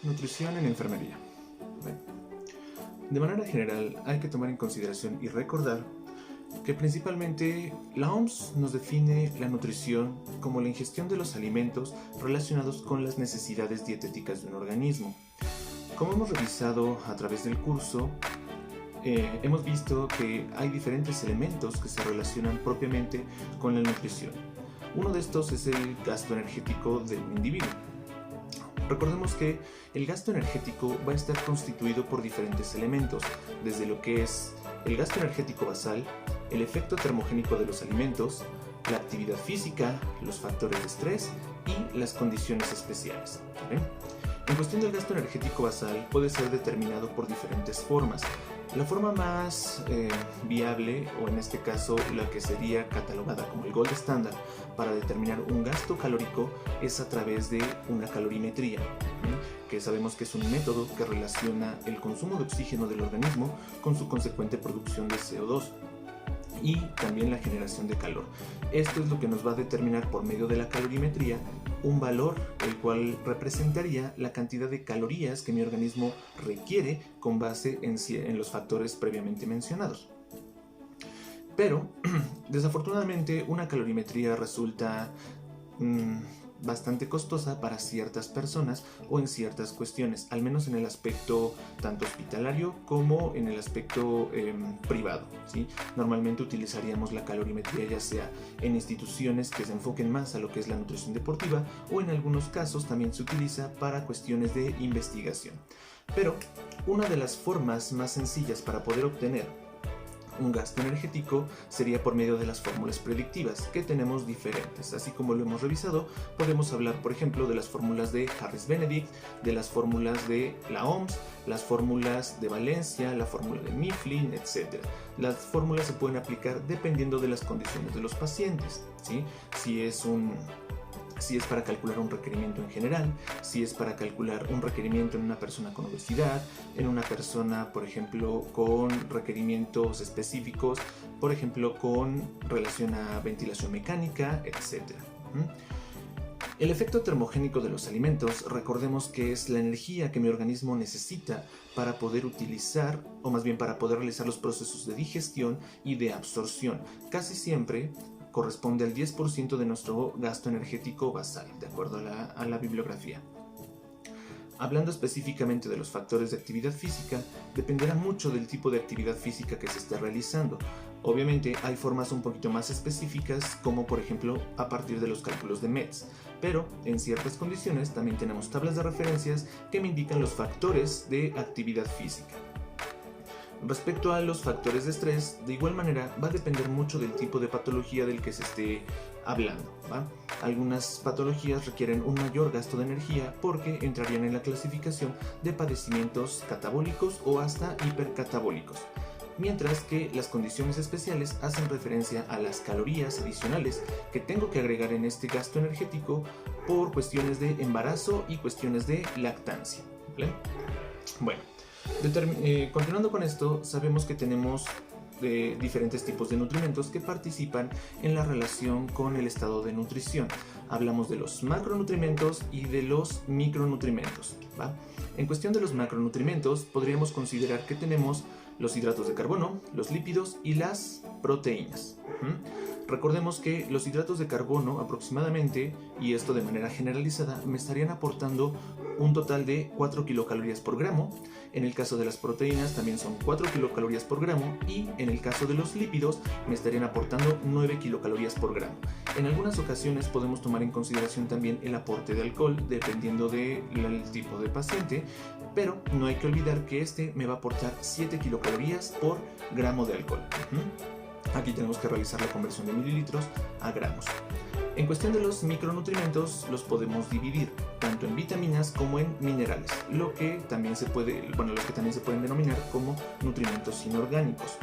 Nutrición en enfermería. Bien. De manera general, hay que tomar en consideración y recordar que principalmente la OMS nos define la nutrición como la ingestión de los alimentos relacionados con las necesidades dietéticas de un organismo. Como hemos revisado a través del curso, hemos visto que hay diferentes elementos que se relacionan propiamente con la nutrición. Uno de estos es el gasto energético del individuo. Recordemos que el gasto energético va a estar constituido por diferentes elementos, desde lo que es el gasto energético basal, el efecto termogénico de los alimentos, la actividad física, los factores de estrés y las condiciones especiales. ¿Vale? En cuestión del gasto energético basal puede ser determinado por diferentes formas. La forma más viable, o en este caso la que sería catalogada como el gold standard para determinar un gasto calórico, es a través de una calorimetría, que sabemos que es un método que relaciona el consumo de oxígeno del organismo con su consecuente producción de CO2 y también la generación de calor. Esto es lo que nos va a determinar por medio de la calorimetría un valor, el cual representaría la cantidad de calorías que mi organismo requiere con base en los factores previamente mencionados. Pero, desafortunadamente, una calorimetría resulta bastante costosa para ciertas personas o en ciertas cuestiones, al menos en el aspecto tanto hospitalario como en el aspecto privado, ¿sí? Normalmente utilizaríamos la calorimetría ya sea en instituciones que se enfoquen más a lo que es la nutrición deportiva, o en algunos casos también se utiliza para cuestiones de investigación. Pero una de las formas más sencillas para poder obtener un gasto energético sería por medio de las fórmulas predictivas, que tenemos diferentes. Así como lo hemos revisado, podemos hablar, por ejemplo, de las fórmulas de Harris-Benedict, de las fórmulas de la OMS, las fórmulas de Valencia, la fórmula de Mifflin, etc. Las fórmulas se pueden aplicar dependiendo de las condiciones de los pacientes, ¿sí? Si es para calcular un requerimiento en general, si es para calcular un requerimiento en una persona con obesidad, en una persona, por ejemplo, con requerimientos específicos, por ejemplo, con relación a ventilación mecánica, etc. El efecto termogénico de los alimentos, recordemos que es la energía que mi organismo necesita para poder utilizar, o más bien para poder realizar los procesos de digestión y de absorción. Casi siempre corresponde al 10% de nuestro gasto energético basal, de acuerdo a la bibliografía. Hablando específicamente de los factores de actividad física, dependerá mucho del tipo de actividad física que se esté realizando. Obviamente hay formas un poquito más específicas, como por ejemplo a partir de los cálculos de METS, pero en ciertas condiciones también tenemos tablas de referencias que me indican los factores de actividad física. Respecto a los factores de estrés, de igual manera va a depender mucho del tipo de patología del que se esté hablando, ¿va? Algunas patologías requieren un mayor gasto de energía porque entrarían en la clasificación de padecimientos catabólicos o hasta hipercatabólicos, mientras que las condiciones especiales hacen referencia a las calorías adicionales que tengo que agregar en este gasto energético por cuestiones de embarazo y cuestiones de lactancia, ¿vale? Bueno, continuando con esto, sabemos que tenemos diferentes tipos de nutrimentos que participan en la relación con el estado de nutrición. Hablamos de los macronutrimentos y de los micronutrimentos, ¿va? En cuestión de los macronutrimentos, podríamos considerar que tenemos los hidratos de carbono, los lípidos y las proteínas. Recordemos que los hidratos de carbono aproximadamente, y esto de manera generalizada, me estarían aportando un total de 4 kilocalorías por gramo. En el caso de las proteínas también son 4 kilocalorías por gramo, y en el caso de los lípidos me estarían aportando 9 kilocalorías por gramo. En algunas ocasiones podemos tomar en consideración también el aporte de alcohol dependiendo del tipo de paciente, pero no hay que olvidar que este me va a aportar 7 kilocalorías por gramo de alcohol. Aquí tenemos que realizar la conversión de mililitros a gramos. En cuestión de los micronutrimentos, los podemos dividir tanto en vitaminas como en minerales, los que también se pueden denominar como nutrimentos inorgánicos.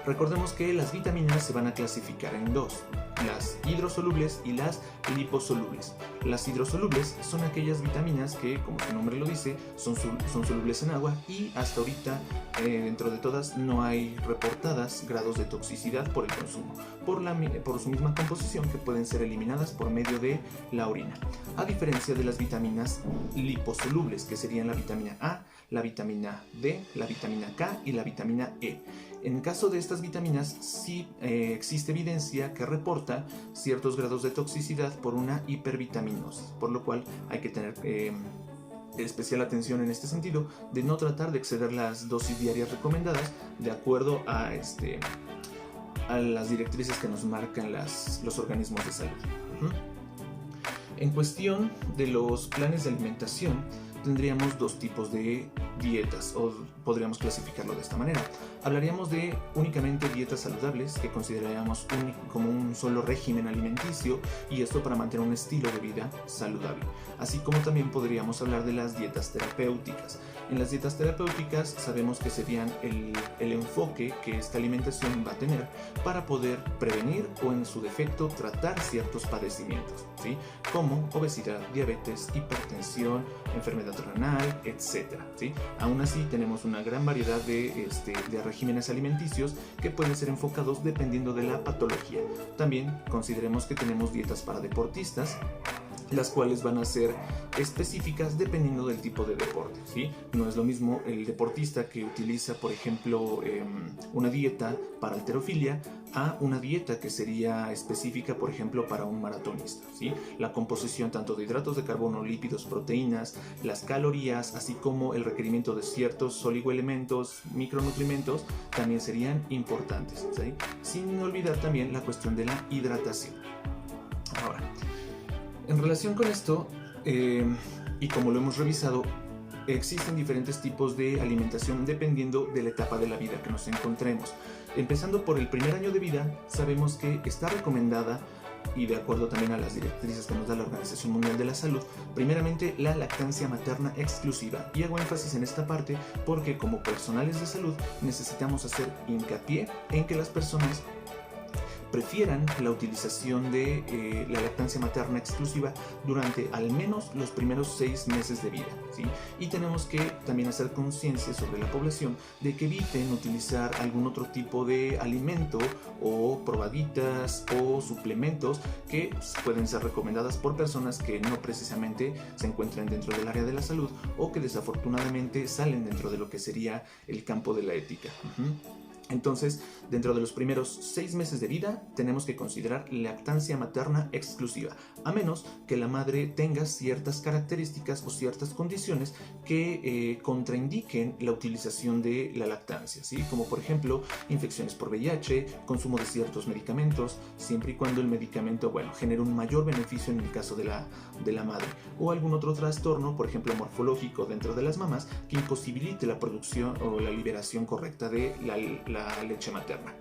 Recordemos que las vitaminas se van a clasificar en dos. las hidrosolubles y las liposolubles. Las hidrosolubles son aquellas vitaminas que, como su nombre lo dice, son solubles en agua y hasta ahorita, dentro de todas, no hay reportadas grados de toxicidad por el consumo, por su misma composición, que pueden ser eliminadas por medio de la orina. A diferencia de las vitaminas liposolubles, que serían la vitamina A, la vitamina D, la vitamina K y la vitamina E. En caso de estas vitaminas, sí existe evidencia que reporta ciertos grados de toxicidad por una hipervitaminosis, por lo cual hay que tener especial atención en este sentido de no tratar de exceder las dosis diarias recomendadas de acuerdo a las directrices que nos marcan los organismos de salud. En cuestión de los planes de alimentación, tendríamos dos tipos de dietas, o podríamos clasificarlo de esta manera. Hablaríamos de únicamente dietas saludables, que consideraríamos como un solo régimen alimenticio, y esto para mantener un estilo de vida saludable. Así como también podríamos hablar de las dietas terapéuticas. En las dietas terapéuticas sabemos que serían el enfoque que esta alimentación va a tener para poder prevenir o, en su defecto, tratar ciertos padecimientos, ¿sí? Como obesidad, diabetes, hipertensión, enfermedad renal, etc., ¿sí? Aún así, tenemos una gran variedad de regímenes alimenticios que pueden ser enfocados dependiendo de la patología. También consideremos que tenemos dietas para deportistas, las cuales van a ser específicas dependiendo del tipo de deporte, ¿sí? No es lo mismo el deportista que utiliza, por ejemplo, una dieta para halterofilia a una dieta que sería específica, por ejemplo, para un maratonista, ¿sí? La composición tanto de hidratos de carbono, lípidos, proteínas, las calorías, así como el requerimiento de ciertos oligoelementos, micronutrientes, también serían importantes, ¿sí? Sin olvidar también la cuestión de la hidratación. Ahora, en relación con esto, y como lo hemos revisado, existen diferentes tipos de alimentación dependiendo de la etapa de la vida que nos encontremos. Empezando por el primer año de vida, sabemos que está recomendada, y de acuerdo también a las directrices que nos da la Organización Mundial de la Salud, primeramente la lactancia materna exclusiva. Y hago énfasis en esta parte porque como personales de salud necesitamos hacer hincapié en que las personas prefieran la utilización de la lactancia materna exclusiva durante al menos los primeros 6 meses de vida, ¿sí? Y tenemos que también hacer conciencia sobre la población de que eviten utilizar algún otro tipo de alimento o probaditas o suplementos que pueden ser recomendadas por personas que no precisamente se encuentran dentro del área de la salud o que desafortunadamente salen dentro de lo que sería el campo de la ética. Entonces, dentro de los primeros 6 meses de vida, tenemos que considerar lactancia materna exclusiva, a menos que la madre tenga ciertas características o ciertas condiciones que contraindiquen la utilización de la lactancia, ¿sí? Como por ejemplo, infecciones por VIH, consumo de ciertos medicamentos, siempre y cuando el medicamento, genere un mayor beneficio en el caso de la madre, o algún otro trastorno, por ejemplo, morfológico dentro de las mamás, que imposibilite la producción o la liberación correcta de la leche materna.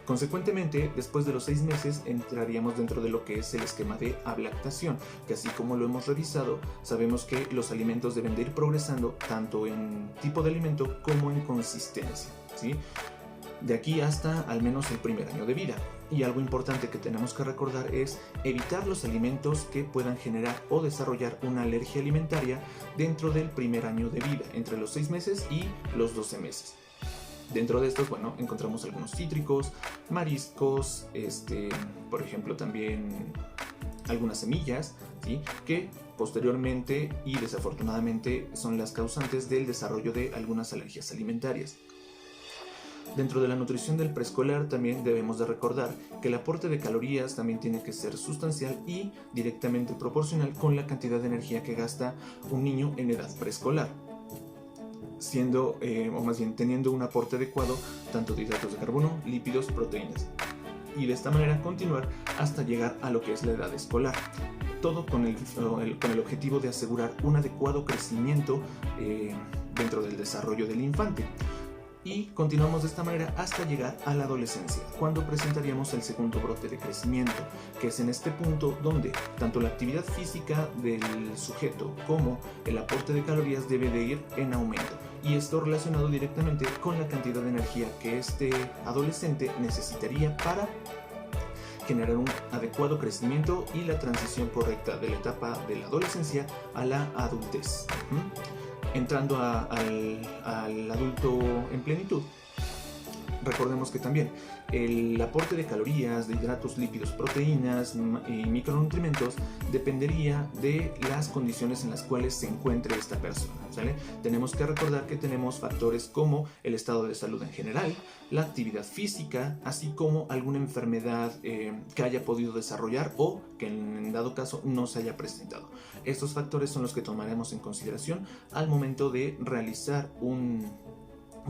Consecuentemente, después de los 6 meses entraríamos dentro de lo que es el esquema de ablactación, que así como lo hemos revisado, sabemos que los alimentos deben de ir progresando tanto en tipo de alimento como en consistencia, ¿sí? De aquí hasta al menos el primer año de vida. Y algo importante que tenemos que recordar es evitar los alimentos que puedan generar o desarrollar una alergia alimentaria dentro del primer año de vida, entre los 6 meses y los 12 meses. Dentro de estos, encontramos algunos cítricos, mariscos, por ejemplo también algunas semillas, ¿sí? Que posteriormente y desafortunadamente son las causantes del desarrollo de algunas alergias alimentarias. Dentro de la nutrición del preescolar también debemos de recordar que el aporte de calorías también tiene que ser sustancial y directamente proporcional con la cantidad de energía que gasta un niño en edad preescolar, siendo, o más bien teniendo un aporte adecuado tanto de hidratos de carbono, lípidos, proteínas, y de esta manera continuar hasta llegar a lo que es la edad escolar. Todo con el objetivo de asegurar un adecuado crecimiento dentro del desarrollo del infante. Y continuamos de esta manera hasta llegar a la adolescencia, cuando presentaríamos el segundo brote de crecimiento, que es en este punto donde tanto la actividad física del sujeto como el aporte de calorías debe de ir en aumento, y esto relacionado directamente con la cantidad de energía que este adolescente necesitaría para generar un adecuado crecimiento y la transición correcta de la etapa de la adolescencia a la adultez. Entrando al adulto en plenitud, recordemos que también el aporte de calorías, de hidratos, lípidos, proteínas y micronutrientes dependería de las condiciones en las cuales se encuentre esta persona, ¿sale? Tenemos que recordar que tenemos factores como el estado de salud en general, la actividad física, así como alguna enfermedad que haya podido desarrollar o que en dado caso no se haya presentado. Estos factores son los que tomaremos en consideración al momento de realizar un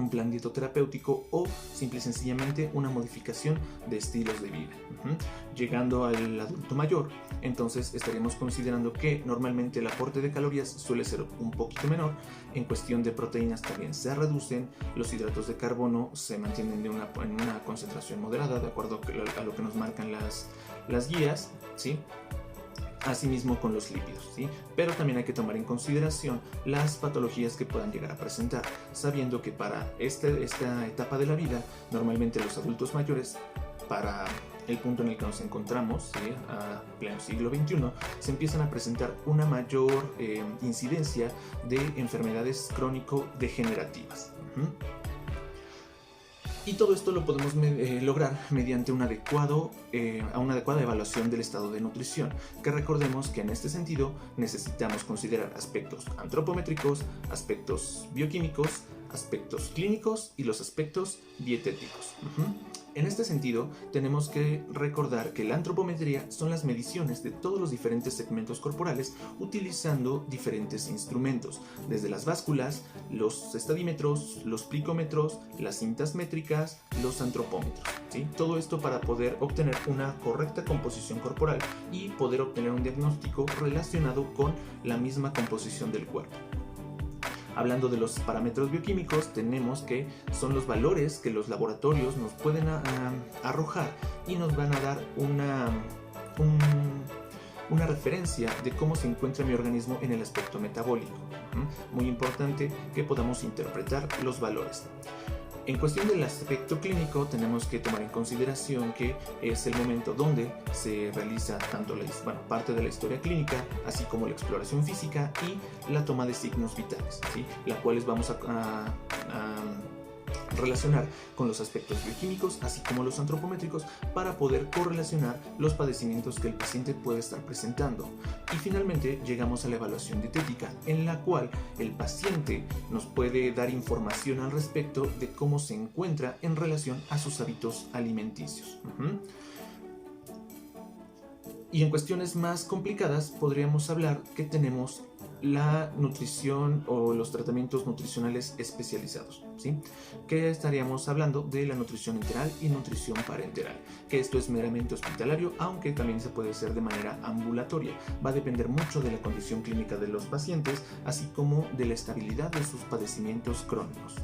plan dietoterapéutico o simple y sencillamente una modificación de estilos de vida. Llegando al adulto mayor, entonces estaríamos considerando que normalmente el aporte de calorías suele ser un poquito menor. En cuestión de proteínas también se reducen, los hidratos de carbono se mantienen en una concentración moderada de acuerdo a lo que nos marcan las guías, ¿sí? Asimismo con los lípidos, ¿sí? Pero también hay que tomar en consideración las patologías que puedan llegar a presentar, sabiendo que para esta etapa de la vida, normalmente los adultos mayores, para el punto en el que nos encontramos, ¿sí? A pleno siglo XXI, se empiezan a presentar una mayor incidencia de enfermedades crónico-degenerativas. Y todo esto lo podemos lograr mediante una adecuada evaluación del estado de nutrición, que recordemos que en este sentido necesitamos considerar aspectos antropométricos, aspectos bioquímicos, aspectos clínicos y los aspectos dietéticos. En este sentido, tenemos que recordar que la antropometría son las mediciones de todos los diferentes segmentos corporales utilizando diferentes instrumentos, desde las básculas, los estadímetros, los plicómetros, las cintas métricas, los antropómetros, ¿sí? Todo esto para poder obtener una correcta composición corporal y poder obtener un diagnóstico relacionado con la misma composición del cuerpo. Hablando de los parámetros bioquímicos, tenemos que son los valores que los laboratorios nos pueden arrojar y nos van a dar una referencia de cómo se encuentra mi organismo en el aspecto metabólico. Muy importante que podamos interpretar los valores. En cuestión del aspecto clínico, tenemos que tomar en consideración que es el momento donde se realiza tanto parte de la historia clínica, así como la exploración física y la toma de signos vitales, ¿sí? Las cuales vamos a relacionar con los aspectos bioquímicos, así como los antropométricos, para poder correlacionar los padecimientos que el paciente puede estar presentando. Y finalmente llegamos a la evaluación dietética, en la cual el paciente nos puede dar información al respecto de cómo se encuentra en relación a sus hábitos alimenticios. Y en cuestiones más complicadas podríamos hablar que tenemos la nutrición o los tratamientos nutricionales especializados, ¿sí? Que estaríamos hablando de la nutrición enteral y nutrición parenteral, que esto es meramente hospitalario, aunque también se puede hacer de manera ambulatoria. Va a depender mucho de la condición clínica de los pacientes, así como de la estabilidad de sus padecimientos crónicos.